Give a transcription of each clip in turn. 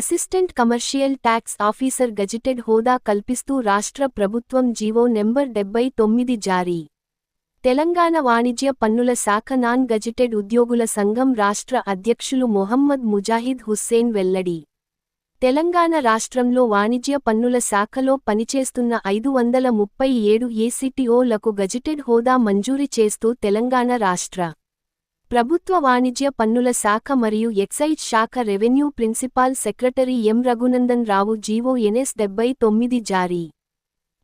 Assistant commercial tax officer gazetted హోదా కల్పిస్తూ రాష్ట్ర ప్రభుత్వం జీవో నెంబర్ 79 జారీ. తెలంగాణ వాణిజ్య పన్నుల శాఖ నాన్ గజిటెడ్ ఉద్యోగుల సంఘం రాష్ట్ర అధ్యక్షులు మొహమ్మద్ ముజాహిద్ హుస్సేన్ వెల్లడి. తెలంగాణ రాష్ట్రంలో వాణిజ్య పన్నుల శాఖలో పనిచేస్తున్న 537 ఏసీటీఓలకు గజిటెడ్ హోదా మంజూరు చేస్తూ తెలంగాణ రాష్ట్ర ప్రభుత్వ వాణిజ్య పన్నుల శాఖ మరియు ఎక్సైజ్ శాఖ revenue principal secretary M Raghunandan Rao GO MS 79 జారీ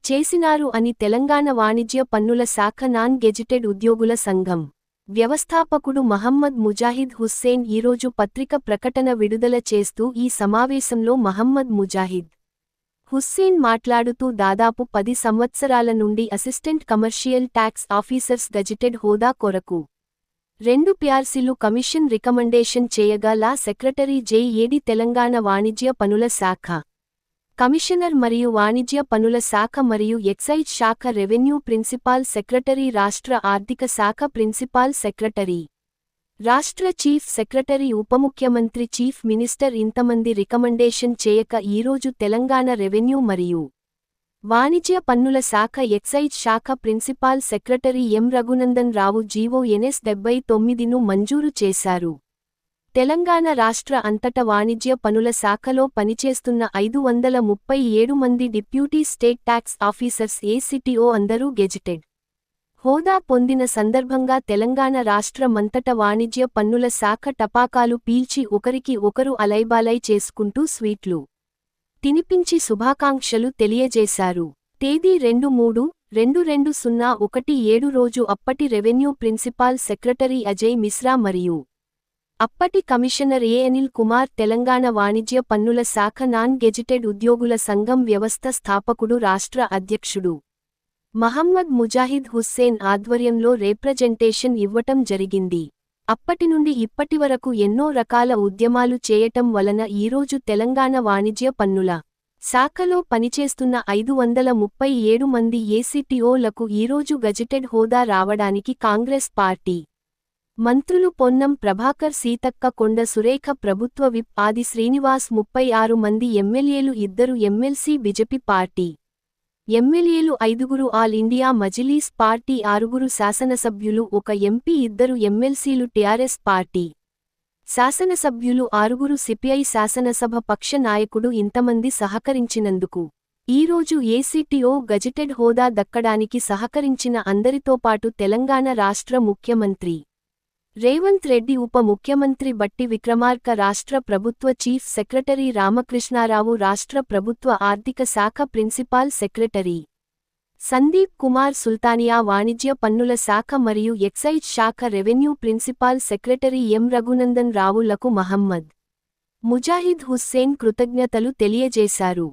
చేసినారు అని తెలంగాణ వాణిజ్య పన్నుల శాఖ నాన్ గెజిటెడ్ ఉద్యోగుల సంఘం వ్యవస్థాపకుడు మహమ్మద్ ముజాహిద్ హుస్సేన్ ఈరోజు పత్రిక ప్రకటన విడుదల చేస్తూ ఈ సమావేశంలో మహమ్మద్ ముజాహిద్ హుస్సేన్ మాట్లాడుతూ దాదాపు 10 సంవత్సరాల నుండి assistant commercial tax officers gazetted హోదా కొరకు 2 PRCలు కమిషన్ రికమెండేషన్ చేయగా లా సెక్రటరీ జె.ఏడి తెలంగాణ వాణిజ్య పనుల శాఖ కమిషనర్ మరియు వాణిజ్య పనుల శాఖ మరియు ఎక్సైజ్ శాఖ రెవెన్యూ ప్రిన్సిపాల్ సెక్రటరీ రాష్ట్ర ఆర్థిక శాఖ ప్రిన్సిపాల్ సెక్రటరీ రాష్ట్ర చీఫ్ సెక్రటరీ ఉపముఖ్యమంత్రి చీఫ్ మినిస్టర్ ఇంతమంది రికమెండేషన్ చేయక ఈరోజు తెలంగాణ రెవెన్యూ మరియు వాణిజ్య పన్నుల శాఖ ఎక్సైజ్ శాఖ principal secretary M Raghunandan Rao GO NS 79ను మంజూరు చేశారు. తెలంగాణ రాష్ట్ర అంతట వాణిజ్య పనుల శాఖలో పనిచేస్తున్న 537 మంది deputy state tax officers ACTO అందరూ గెజిటెడ్ హోదా పొందిన సందర్భంగా తెలంగాణ రాష్ట్రమంతట వాణిజ్య పన్నుల శాఖ టపాకాలు పీల్చి ఒకరికి ఒకరు అలైబాలై చేసుకుంటూ స్వీట్లు తినిపించి శుభాకాంక్షలు తెలియజేశారు. తేదీ 23/22/2017 రోజు అప్పటి revenue principal secretary Ajay Mishra మరియు అప్పటి కమిషనర్ ఏ. అనిల్ కుమార్ తెలంగాణ వాణిజ్య పన్నుల శాఖ నాన్ గెజిటెడ్ ఉద్యోగుల సంఘం వ్యవస్థ స్థాపకుడు రాష్ట్ర అధ్యక్షుడు మహమ్మద్ ముజాహిద్ హుస్సేన్ ఆధ్వర్యంలో రిప్రజెంటేషన్ ఇవ్వటం జరిగింది. అప్పటి నుండి ఇప్పటివరకు ఎన్నో రకాల ఉద్యమాలు చేయటం వలన ఈరోజు తెలంగాణ వాణిజ్య పన్నుల శాఖలో పనిచేస్తున్న 537 మంది ఏసీటీఓలకు ఈరోజు గజిటెడ్ హోదా రావడానికి కాంగ్రెస్ పార్టీ మంత్రులు పొన్నం ప్రభాకర్ సీతక్క కొండ సురేఖ ప్రభుత్వ విప్ ఆది శ్రీనివాస్ 36 మంది ఎమ్మెల్యేలు 2 ఎమ్మెల్సీ బీజేపీ పార్టీ ఎమ్మెల్యేలు 5 ఆల్ ఇండియా మజిలీస్ పార్టీ 6 శాసనసభ్యులు 1 ఎంపీ 2 ఎమ్మెల్సీలు టీఆర్ఎస్ పార్టీ శాసనసభ్యులు 6 సిపిఐ శాసనసభ పక్ష నాయకుడు ఇంతమంది సహకరించినందుకు ఈరోజు ఏసీటీఓ గజిటెడ్ హోదా దక్కడానికి సహకరించిన అందరితోపాటు తెలంగాణ రాష్ట్ర ముఖ్యమంత్రి రేవంత్ రెడ్డి ఉప ముఖ్యమంత్రి బట్టి విక్రమార్క రాష్ట్ర ప్రభుత్వ చీఫ్ సెక్రటరీ రామకృష్ణారావు రాష్ట్ర ప్రభుత్వ ఆర్థిక శాఖ ప్రిన్సిపాల్ సెక్రటరీ సందీప్ కుమార్ సుల్తానియా వాణిజ్య పన్నుల శాఖ మరియు ఎక్సైజ్ శాఖ revenue principal secretary M Raghunandan రావులకు మహమ్మద్ ముజాహిద్ హుస్సేన్ కృతజ్ఞతలు తెలియజేశారు.